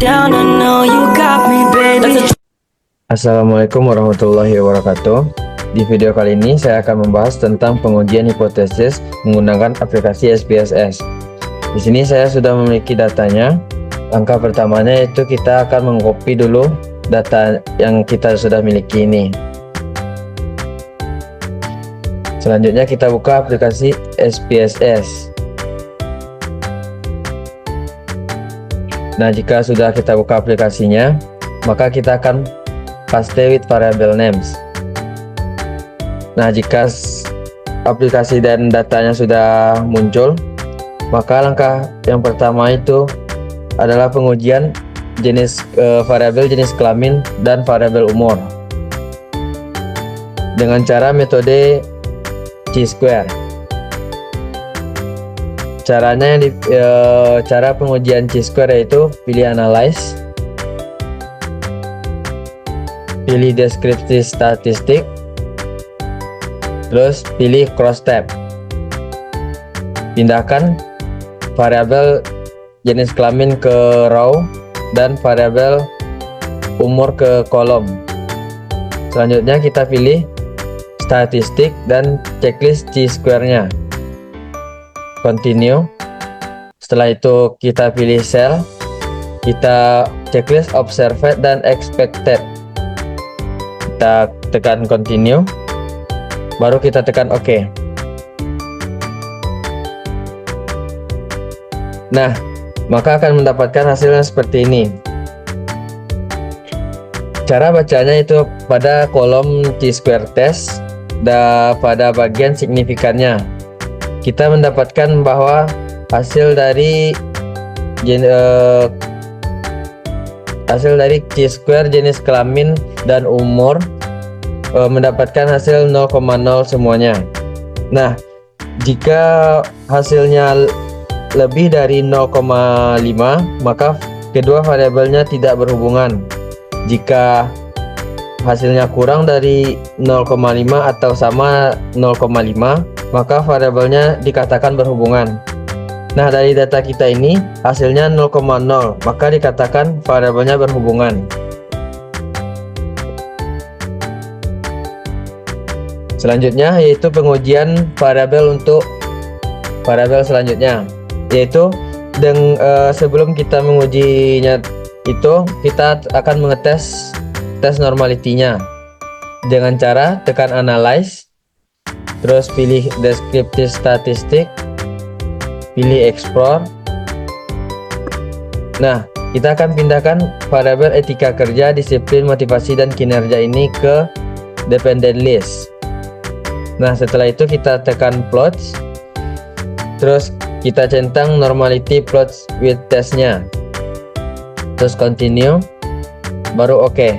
down, I know you got me, baby. Assalamualaikum warahmatullahi wabarakatuh. Di video kali ini saya akan membahas tentang pengujian hipotesis menggunakan aplikasi SPSS. Di sini saya sudah memiliki datanya. Langkah pertamanya itu kita akan mengcopy dulu data yang kita sudah miliki ini. Selanjutnya kita buka aplikasi SPSS. Nah, jika sudah kita buka aplikasinya, maka kita akan paste with variable names. Nah, jika aplikasi dan datanya sudah muncul, maka langkah yang pertama itu adalah pengujian jenis variabel jenis kelamin dan variabel umur dengan cara metode chi-square. Caranya cara pengujian chi-square yaitu pilih analyze, pilih descriptive statistic, terus pilih cross tab. Pindahkan variabel jenis kelamin ke row dan variabel umur ke kolom. Selanjutnya kita pilih statistik dan checklist chi-square-nya. Continue. Setelah itu kita pilih cell, kita checklist observed dan expected. Kita tekan continue, baru kita tekan OK. Nah, maka akan mendapatkan hasilnya seperti ini. Cara bacanya itu pada kolom chi-square test dan pada bagian signifikannya. Kita mendapatkan bahwa hasil dari chi-square jenis kelamin dan umur mendapatkan hasil 0,0 semuanya. Nah, jika hasilnya lebih dari 0,5, maka kedua variabelnya tidak berhubungan. Jika hasilnya kurang dari 0,5 atau sama 0,5, maka variabelnya dikatakan berhubungan. Nah, dari data kita ini hasilnya 0,0, maka dikatakan variabelnya berhubungan. Selanjutnya yaitu pengujian variabel untuk variabel selanjutnya, yaitu sebelum kita mengujinya itu kita akan mengetes tes normality-nya dengan cara tekan analyze, terus pilih descriptive statistic, pilih explore. Nah, kita akan pindahkan variabel etika kerja, disiplin, motivasi, dan kinerja ini ke dependent list. Nah, setelah itu kita tekan plots, terus kita centang normality plots with testnya, terus continue, baru OK.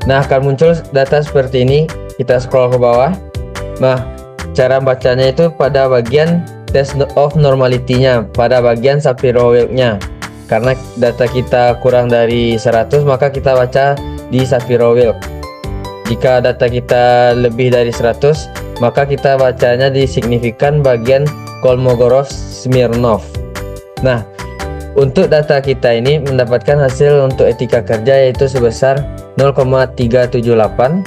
Nah, akan muncul data seperti ini. Kita scroll ke bawah. Nah, cara bacanya itu pada bagian test of normality-nya, pada bagian Shapiro-Wilk-nya. Karena data kita kurang dari 100, maka kita baca di Shapiro-Wilk. Jika data kita lebih dari 100, maka kita bacanya di signifikan bagian Kolmogorov-Smirnov. Nah, untuk data kita ini mendapatkan hasil untuk etika kerja yaitu sebesar 0,378,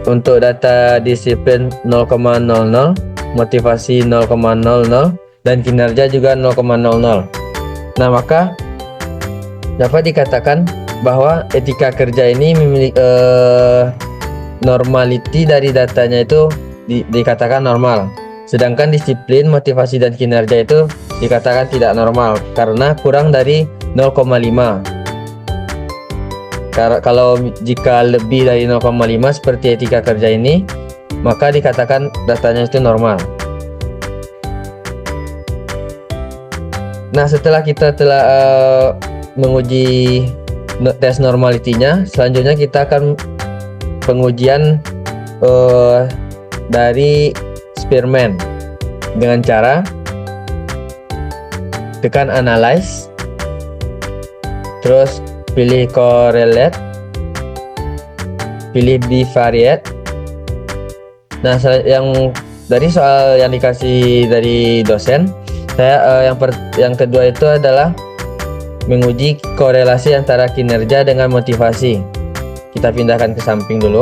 untuk data disiplin 0,00, motivasi 0,00, dan kinerja juga 0,00. Nah, maka dapat dikatakan bahwa etika kerja ini memiliki normality dari datanya itu dikatakan normal. Sedangkan disiplin, motivasi, dan kinerja itu dikatakan tidak normal karena kurang dari 0,5. Kalau jika lebih dari 0,5 seperti etika kerja ini, maka dikatakan datanya itu normal. Nah, setelah kita telah menguji tes normality-nya, selanjutnya kita akan pengujian dari Spearman dengan cara tekan analyze, terus pilih correlate, pilih bivariate. Nah, yang dari soal yang dikasih dari dosen, saya yang kedua itu adalah menguji korelasi antara kinerja dengan motivasi. Kita pindahkan ke samping dulu.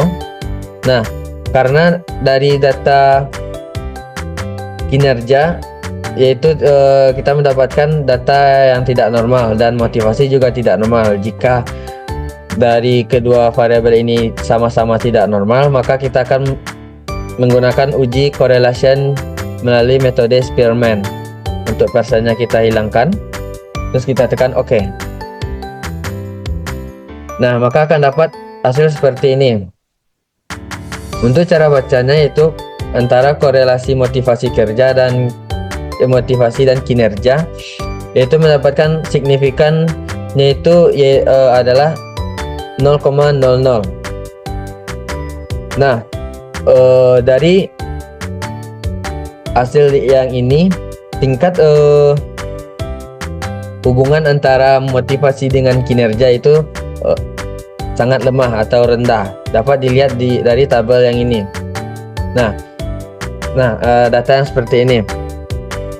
Nah, karena dari data kinerja yaitu kita mendapatkan data yang tidak normal dan motivasi juga tidak normal. Jika dari kedua variabel ini sama-sama tidak normal, maka kita akan menggunakan uji correlation melalui metode Spearman. Untuk persennya kita hilangkan, terus kita tekan OK. Nah, maka akan dapat hasil seperti ini. Untuk cara bacanya yaitu antara korelasi motivasi kerja dan motivasi dan kinerja, yaitu mendapatkan signifikannya itu adalah 0,00. Nah, dari hasil yang ini tingkat hubungan antara motivasi dengan kinerja itu sangat lemah atau rendah, dapat dilihat dari tabel yang ini. Nah, data yang seperti ini.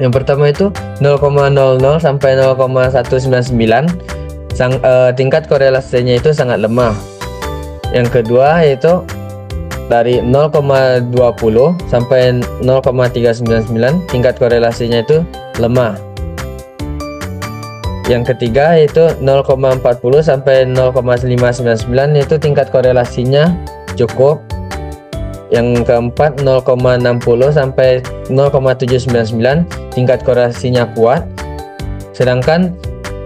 Yang pertama itu 0,00 sampai 0,199, tingkat korelasinya itu sangat lemah. Yang kedua yaitu dari 0,20 sampai 0,399, tingkat korelasinya itu lemah. Yang ketiga yaitu 0,40 sampai 0,599, itu tingkat korelasinya cukup. Yang keempat 0,60 sampai 0,799, tingkat korelasinya kuat. Sedangkan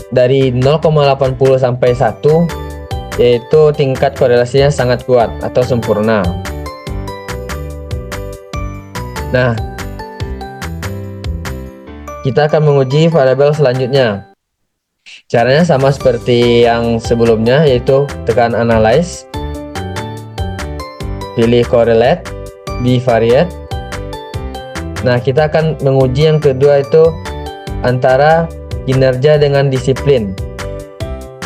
dari 0,80 sampai 1 yaitu tingkat korelasinya sangat kuat atau sempurna. Nah, kita akan menguji variabel selanjutnya. Caranya sama seperti yang sebelumnya, yaitu tekan analyze, pilih correlate, bivariate. Nah, kita akan menguji yang kedua itu antara kinerja dengan disiplin.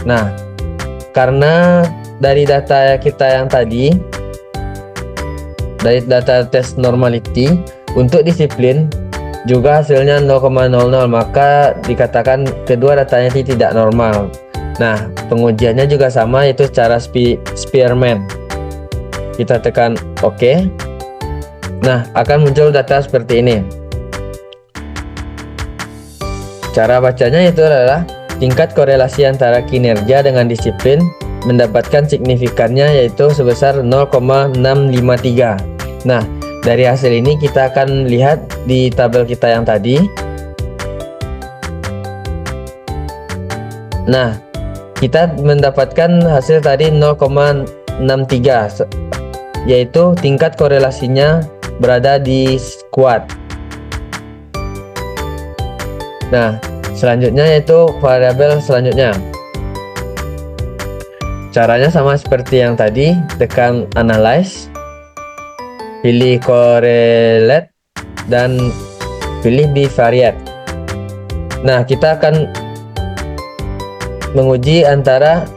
Nah, karena dari data kita yang tadi, dari data tes normality, untuk disiplin juga hasilnya 0,00, maka dikatakan kedua datanya tidak normal. Nah, pengujiannya juga sama, yaitu cara Spearman. Kita tekan OK. Nah, akan muncul data seperti ini. Cara bacanya itu adalah tingkat korelasi antara kinerja dengan disiplin mendapatkan signifikannya yaitu sebesar 0,653. Nah, dari hasil ini kita akan lihat di tabel kita yang tadi. Nah, kita mendapatkan hasil tadi 0,63, yaitu tingkat korelasinya berada di kuat. Nah, selanjutnya yaitu variabel selanjutnya. Caranya sama seperti yang tadi, tekan analyze, pilih correlate, dan pilih bivariate. Nah, kita akan menguji antara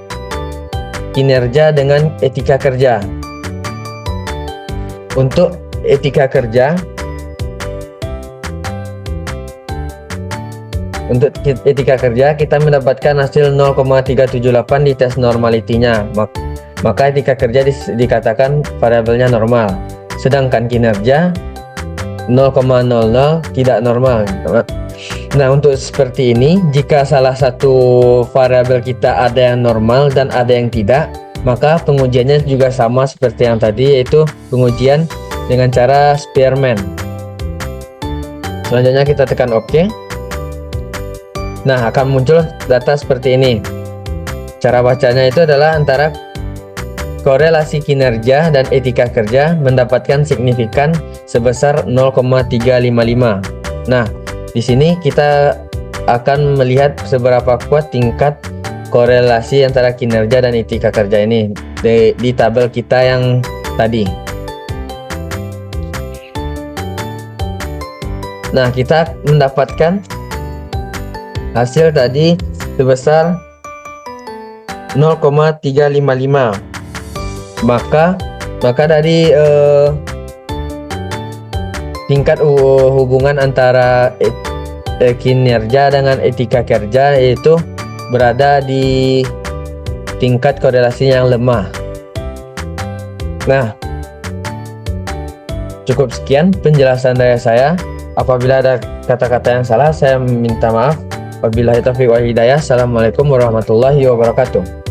kinerja dengan etika kerja. Untuk etika kerja, kita mendapatkan hasil 0,378 di tes normality-nya. Maka etika kerja dikatakan variabelnya normal. Sedangkan kinerja 0,00 tidak normal. Nah, untuk seperti ini, jika salah satu variabel kita ada yang normal dan ada yang tidak, maka pengujiannya juga sama seperti yang tadi, yaitu pengujian dengan cara Spearman. Selanjutnya kita tekan OK. Nah, akan muncul data seperti ini. Cara bacanya itu adalah antara korelasi kinerja dan etika kerja mendapatkan signifikan sebesar 0,355. Nah, di sini kita akan melihat seberapa kuat tingkat korelasi antara kinerja dan etika kerja ini di tabel kita yang tadi. Nah, kita mendapatkan hasil tadi sebesar 0,355. Maka dari tingkat hubungan antara kinerja dengan etika kerja yaitu berada di tingkat korelasi yang lemah. Nah, cukup sekian penjelasan dari saya. Apabila ada kata-kata yang salah, saya minta maaf. Wabillahi taufiq wal hidayah. Assalamualaikum warahmatullahi wabarakatuh.